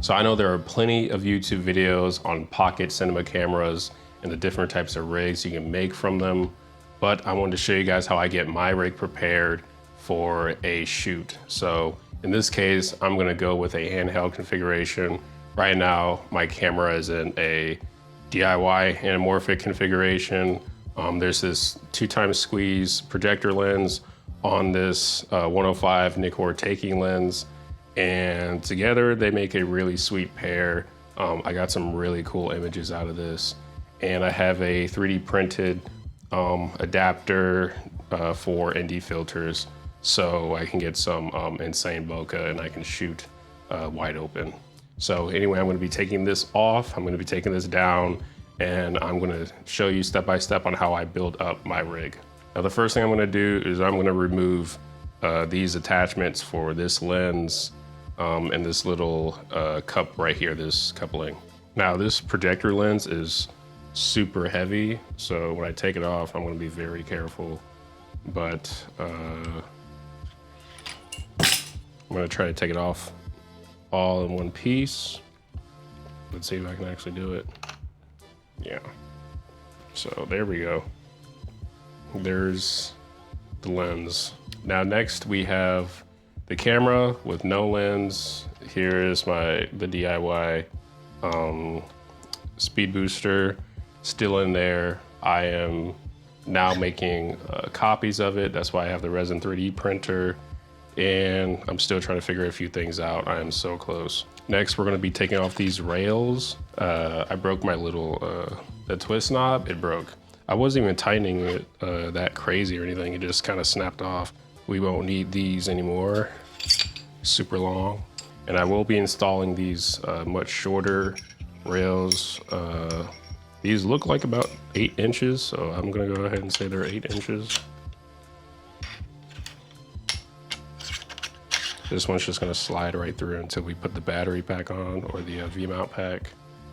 So I know there are plenty of YouTube videos on pocket cinema cameras and the different types of rigs you can make from them, but I wanted to show you guys how I get my rig prepared for a shoot. So in this case, I'm gonna go with a handheld configuration. Right now, my camera is in a DIY anamorphic configuration. There's this 2x squeeze projector lens on this 105 Nikkor taking lens, and together they make a really sweet pair. I got some really cool images out of this, and I have a 3D printed adapter for ND filters, so I can get some insane bokeh and I can shoot wide open. So anyway, I'm gonna be taking this off, I'm gonna be taking this down, and I'm gonna show you step by step on how I build up my rig. Now the first thing I'm gonna do is I'm gonna remove these attachments for this lens and this little cup right here, this coupling. Now this projector lens is super heavy, so when I take it off, I'm gonna be very careful, but I'm gonna try to take it off all in one piece. Let's see if I can actually do it. Yeah, so there we go. There's the lens. Now next we have the camera with no lens. Here is the DIY speed booster still in there. I am now making copies of it. That's why I have the resin 3D printer, and I'm still trying to figure a few things out. I am so close. Next, we're gonna be taking off these rails. I broke my little, the twist knob, it broke. I wasn't even tightening it that crazy or anything. It just kind of snapped off. We won't need these anymore. Super long. And I will be installing these much shorter rails. These look like about 8 inches, so I'm gonna go ahead and say they're 8 inches. This one's just gonna slide right through until we put the battery pack on, or the V-mount pack.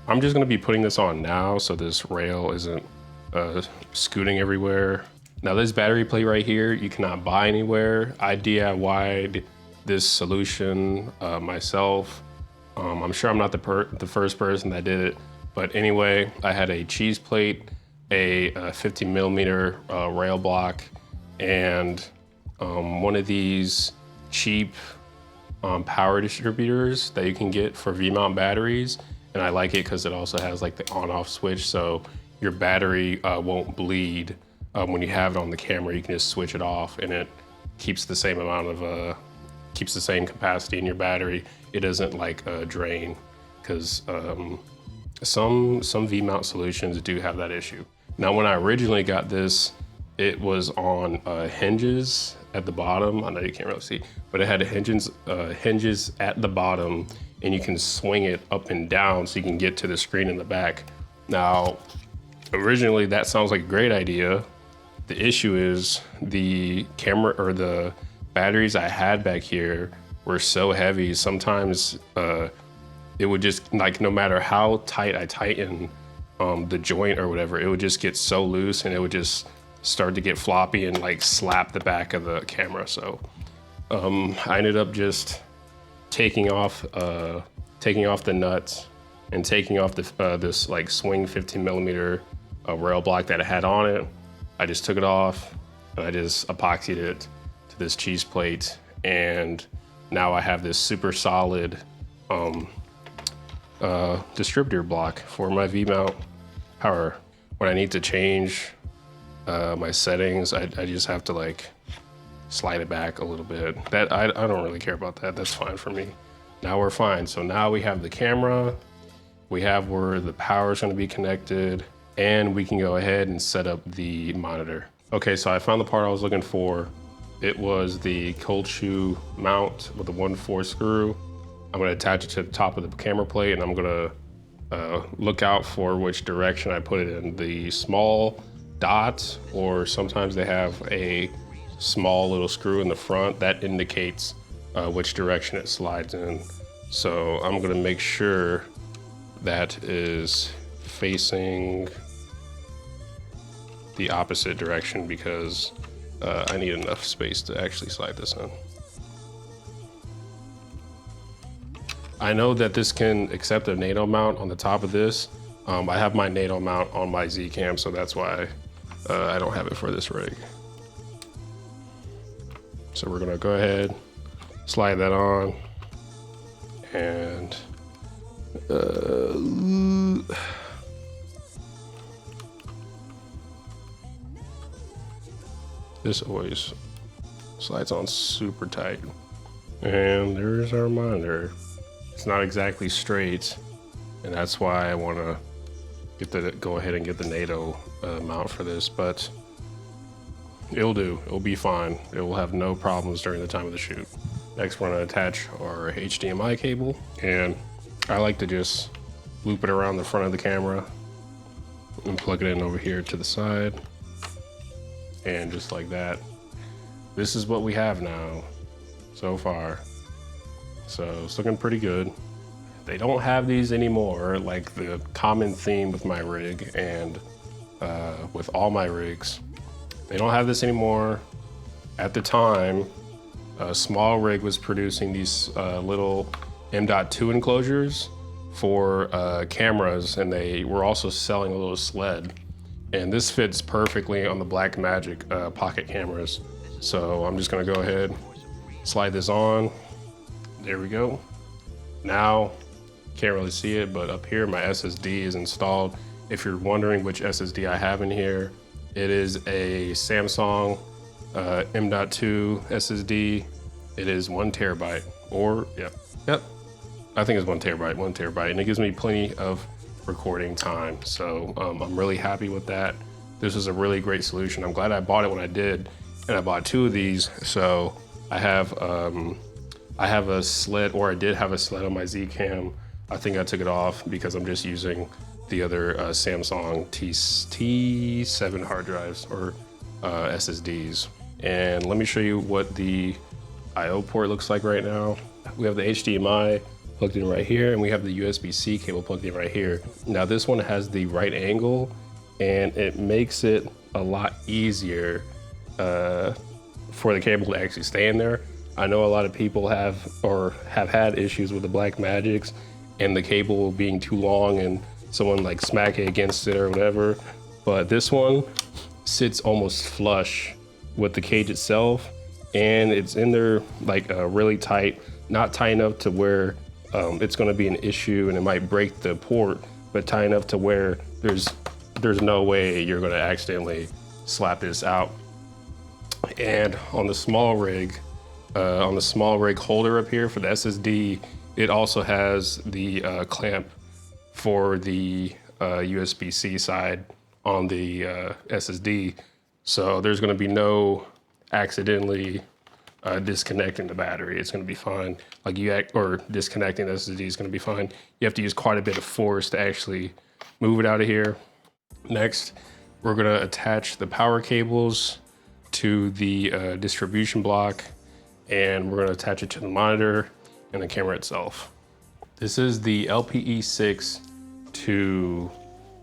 I'm just gonna be putting this on now so this rail isn't scooting everywhere. Now this battery plate right here, you cannot buy anywhere. I DIY'd this solution myself. I'm sure I'm not the first person that did it, but anyway, I had a cheese plate, a 50 millimeter rail block, and one of these cheap power distributors that you can get for V-mount batteries. And I like it because it also has like the on-off switch, so your battery won't bleed when you have it on the camera. You can just switch it off and it keeps the same amount of, keeps the same capacity in your battery. It doesn't like drain, because some V-mount solutions do have that issue. Now when I originally got this, it was on hinges at the bottom. I know you can't really see, but it had hinges at the bottom, and you can swing it up and down so you can get to the screen in the back. Now, originally that sounds like a great idea. The issue is the camera, or the batteries I had back here were so heavy. Sometimes it would just, like, no matter how tight I tighten the joint or whatever, it would just get so loose and it would just start to get floppy and like slap the back of the camera. So I ended up just taking off the nuts and taking off this like swing 15 millimeter rail block that it had on it. I just took it off and I just epoxied it to this cheese plate, and now I have this super solid distributor block for my V-mount power. When I need to change my settings, I just have to like slide it back a little bit. That I don't really care about that. That's fine for me. Now we're fine. So now we have the camera, we have where the power is going to be connected, and we can go ahead and set up the monitor. Okay, so I found the part I was looking for. It was the Coldshoe mount with the 1/4 screw. I'm going to attach it to the top of the camera plate, and I'm going to look out for which direction I put it in. The small dot, or sometimes they have a small little screw in the front that indicates which direction it slides in. So I'm going to make sure that is facing the opposite direction, because I need enough space to actually slide this in. I know that this can accept a NATO mount on the top of this. I have my NATO mount on my Z cam, so that's why I don't have it for this rig. So we're gonna go ahead, slide that on, and this always slides on super tight. And there's our monitor. It's not exactly straight, and that's why I want to go ahead and get the NATO mount for this, but it'll do. It'll be fine. It will have no problems during the time of the shoot. Next, we're going to attach our HDMI cable, and I like to just loop it around the front of the camera and plug it in over here to the side, and just like that. This is what we have now so far. So it's looking pretty good. They don't have these anymore, like the common theme with my rig and with all my rigs. They don't have this anymore. At the time, Smallrig was producing these little M.2 enclosures for cameras, and they were also selling a little sled. And this fits perfectly on the Blackmagic pocket cameras. So I'm just gonna go ahead, slide this on. There we go. Now, can't really see it, but up here my SSD is installed. If you're wondering which SSD I have in here, it is a Samsung M.2 SSD. It is 1 terabyte, or yep, I think it's 1 terabyte, and it gives me plenty of recording time. So I'm really happy with that. This is a really great solution. I'm glad I bought it when I did, and I bought 2 of these. So I have a sled, or I did have a sled on my Z cam. I think I took it off because I'm just using the other Samsung T7 hard drives, or SSDs. And let me show you what the IO port looks like right now. We have the HDMI plugged in right here, and we have the USB-C cable plugged in right here. Now this one has the right angle, and it makes it a lot easier for the cable to actually stay in there. I know a lot of people have had issues with the Blackmagics and the cable being too long and someone like smacking against it or whatever, but this one sits almost flush with the cage itself, and it's in there like really tight, not tight enough to where it's going to be an issue and it might break the port, but tight enough to where there's no way you're going to accidentally slap this out. And on the Smallrig holder up here for the SSD, it also has the clamp for the USB-C side on the SSD. So there's gonna be no accidentally disconnecting the battery. It's gonna be fine. Or disconnecting the SSD is gonna be fine. You have to use quite a bit of force to actually move it out of here. Next, we're gonna attach the power cables to the distribution block, and we're gonna attach it to the monitor and the camera itself. This is the LPE6 to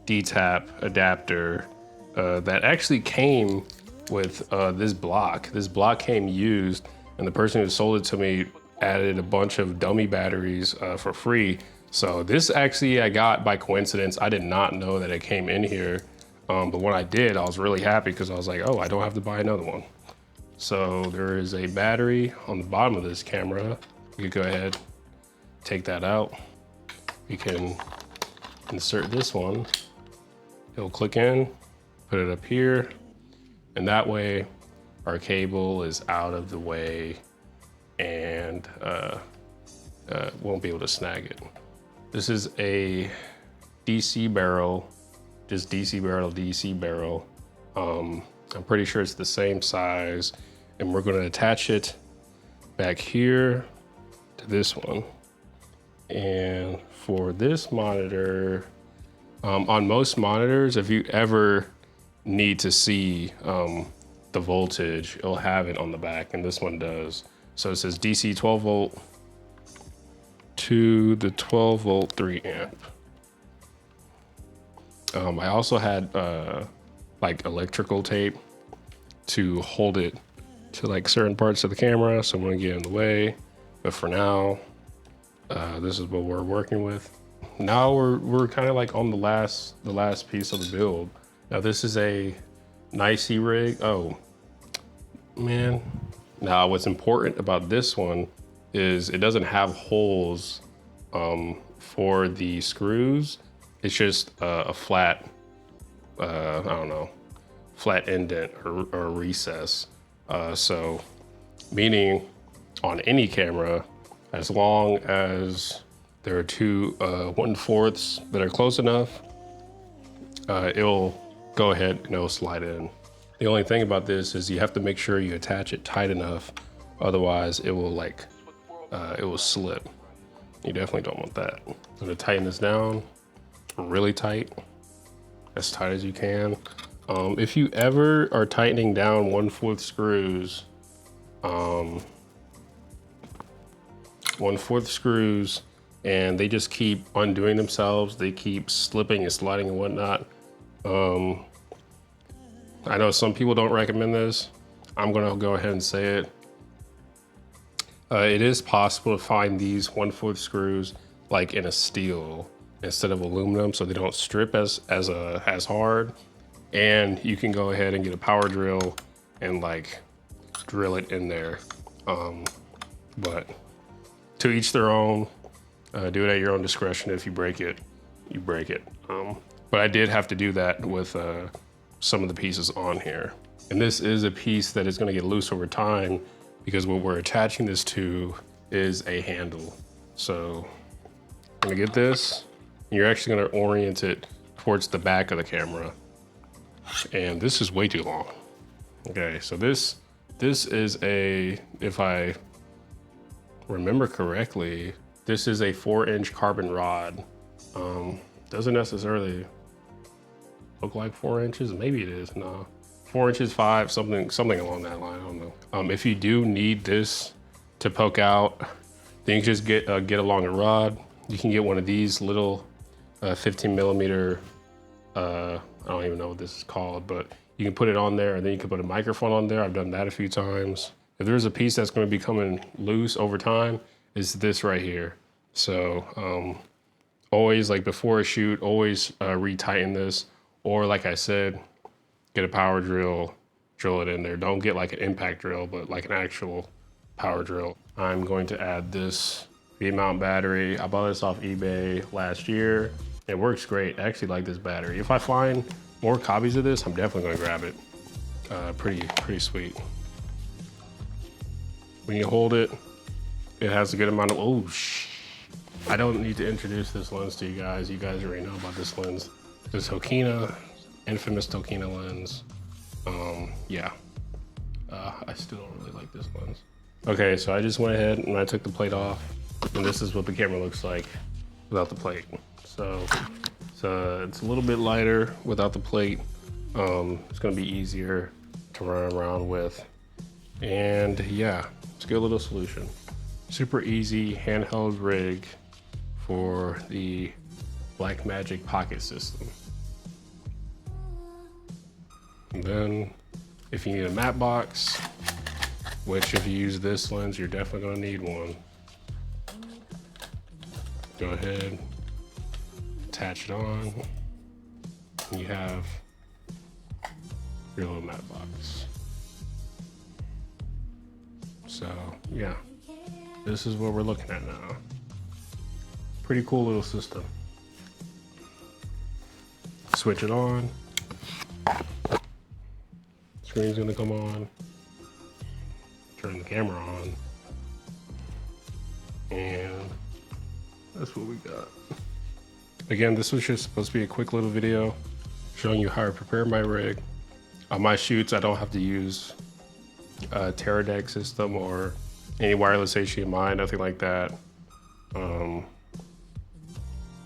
DTAP adapter that actually came with this block. This block came used, and the person who sold it to me added a bunch of dummy batteries for free. So this actually I got by coincidence. I did not know that it came in here, but when I did, I was really happy because I was like, oh, I don't have to buy another one. So there is a battery on the bottom of this camera. We could go ahead, take that out. We can insert this one. It'll click in, put it up here, and that way our cable is out of the way and won't be able to snag it. This is a DC barrel, just DC barrel to DC barrel. I'm pretty sure it's the same size, and we're going to attach it back here to this one. And for this monitor, on most monitors, if you ever need to see the voltage, it'll have it on the back, and this one does. So it says DC 12 volt to the 12 volt 3 amp. I also had like electrical tape to hold it to like certain parts of the camera, so I'm gonna get in the way. But for now, This is what we're working with. Now we're kind of like on the last piece of the build. Now this is a Niceyrig. Oh man. Now what's important about this one is it doesn't have holes for the screws. It's just a flat, I don't know, flat indent or recess. So meaning on any camera, as long as there are two 1/4 that are close enough, it'll go ahead and it'll slide in. The only thing about this is you have to make sure you attach it tight enough, otherwise it will it will slip. You definitely don't want that. I'm gonna tighten this down really tight, as tight as you can. If you ever are tightening down 1/4 screws, 1/4 screws, and they just keep undoing themselves, they keep slipping and sliding and whatnot. I know some people don't recommend this. I'm gonna go ahead and say it. It is possible to find these 1/4 screws like in a steel instead of aluminum, so they don't strip as hard. And you can go ahead and get a power drill and like drill it in there. But to each their own. Do it at your own discretion. If you break it, you break it. But I did have to do that with some of the pieces on here. And this is a piece that is gonna get loose over time because what we're attaching this to is a handle. So I'm gonna get this, and you're actually gonna orient it towards the back of the camera. And this is way too long. Okay, so this is a, if I remember correctly, this is a 4-inch carbon rod. Doesn't necessarily look like 4 inches. Maybe it is. No, 4 inches, 5, something along that line. I don't know. If you do need this to poke out, then you can just get a longer rod. You can get one of these little 15 millimeter. I don't even know what this is called, but you can put it on there, and then you can put a microphone on there. I've done that a few times. If there's a piece that's going to be coming loose over time, is this right here. So always, like before a shoot, always retighten this, or like I said, get a power drill, drill it in there. Don't get like an impact drill, but like an actual power drill. I'm going to add this V-mount battery. I bought this off eBay last year. It works great. I actually like this battery. If I find more copies of this, I'm definitely gonna grab it. Pretty sweet. When you hold it, it has a good amount of, oh, I don't need to introduce this lens to you guys. You guys already know about this lens. The Tokina, infamous Tokina lens. Yeah, I still don't really like this lens. Okay, so I just went ahead and I took the plate off, and this is what the camera looks like without the plate. So it's a little bit lighter without the plate. It's gonna be easier to run around with. And yeah, it's a good little solution. Super easy handheld rig for the Blackmagic pocket system. And then if you need a matte box, which if you use this lens, you're definitely gonna need one. Go ahead, attach it on, and you have your little matte box. So yeah, this is what we're looking at now. Pretty cool little system. Switch it on. Screen's gonna come on. Turn the camera on. And that's what we got. Again, this was just supposed to be a quick little video showing you how I prepare my rig. On my shoots, I don't have to use a Teradek system or any wireless HDMI, nothing like that.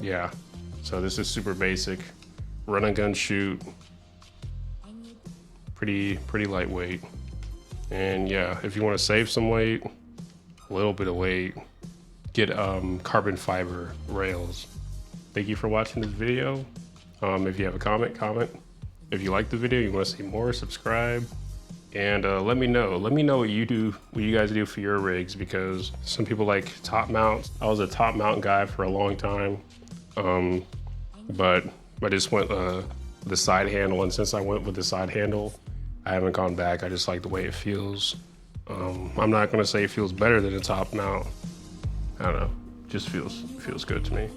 Yeah, so this is super basic. Run and gun shoot. Pretty lightweight. And yeah, if you want to save some weight, a little bit of weight, get carbon fiber rails. Thank you for watching this video. If you have a comment. If you like the video, you want to see more, subscribe. And let me know what you guys do for your rigs, because some people like top mounts. I was a top mount guy for a long time, but I just went the side handle, and since I went with the side handle, I haven't gone back. I just like the way it feels. I'm not gonna say it feels better than a top mount. I don't know, just feels good to me.